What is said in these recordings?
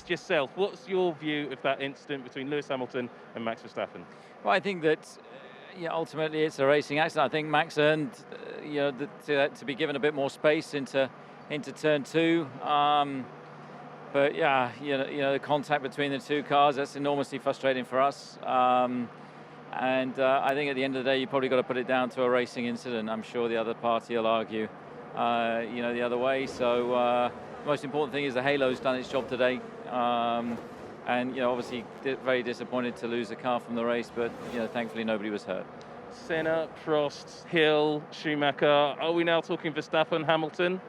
just yourself, what's your view of that incident between Lewis Hamilton and Max Verstappen? Well, I think that ultimately it's a racing accident. I think Max earned to be given a bit more space into turn two. But yeah, the contact between the two cars, that's enormously frustrating for us. And I think at the end of the day, you probably got to put it down to a racing incident. I'm sure the other party will argue, the other way. So the most important thing is the halo's done its job today. And obviously very disappointed to lose a car from the race, but thankfully nobody was hurt. Senna, Prost, Hill, Schumacher. Are we now talking Verstappen, Hamilton?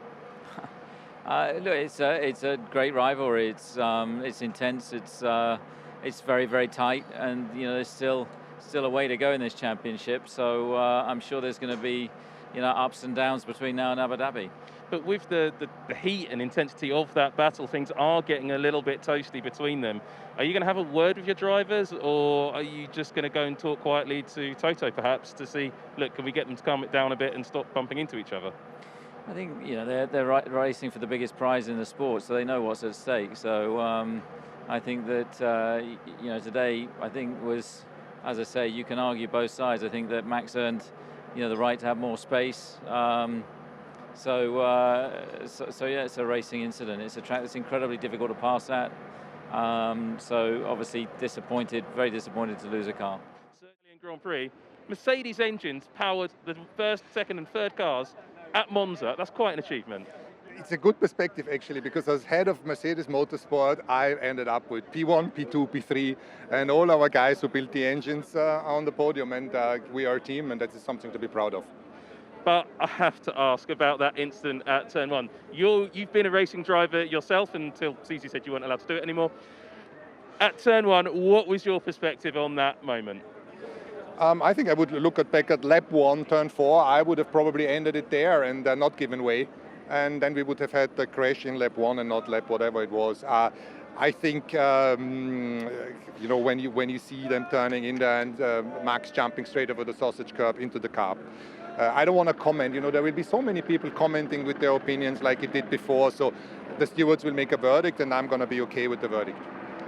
Look, it's a great rivalry. It's intense. It's very, very tight, and there's still a way to go in this championship. So I'm sure there's going to be ups and downs between now and Abu Dhabi. But with the heat and intensity of that battle, things are getting a little bit toasty between them. Are you going to have a word with your drivers, or are you just going to go and talk quietly to Toto perhaps to see, look, can we get them to calm it down a bit and stop bumping into each other? I think they're racing for the biggest prize in the sport, so they know what's at stake. So I think that today I think was, as I say, you can argue both sides. I think that Max earned the right to have more space. So yeah, it's a racing incident. It's a track that's incredibly difficult to pass at. So obviously very disappointed to lose a car. Certainly in Grand Prix, Mercedes engines powered the first, second and third cars at Monza. That's quite an achievement. It's a good perspective actually, because as head of Mercedes Motorsport, I ended up with P1, P2, P3, and all our guys who built the engines on the podium, and we are a team, and that is something to be proud of. But I have to ask about that incident at turn one. You've been a racing driver yourself until Susie said you weren't allowed to do it anymore. At turn one, what was your perspective on that moment? I think I would look back at lap 1, turn 4. I would have probably ended it there and not given way. And then we would have had the crash in lap 1 and not lap whatever it was. I think, when you see them turning in there and Max jumping straight over the sausage curb into the car. I don't want to comment. There will be so many people commenting with their opinions like it did before. So the stewards will make a verdict, and I'm going to be okay with the verdict.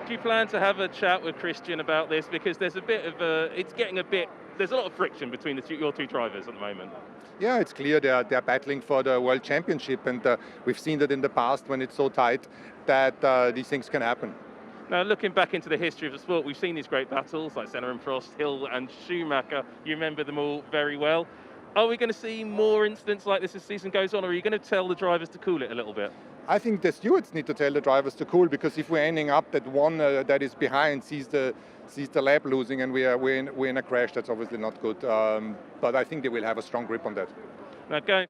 Do you plan to have a chat with Christian about this? Because there's there's a lot of friction between your two drivers at the moment. Yeah, it's clear they're battling for the World Championship, and we've seen that in the past when it's so tight that these things can happen. Now, looking back into the history of the sport, we've seen these great battles like Senna and Prost, Hill and Schumacher. You remember them all very well. Are we going to see more incidents like this as the season goes on, or are you going to tell the drivers to cool it a little bit? I think the stewards need to tell the drivers to cool, because if we're ending up that one that is behind sees the lap losing and we're in a crash, that's obviously not good. But I think they will have a strong grip on that. Now, going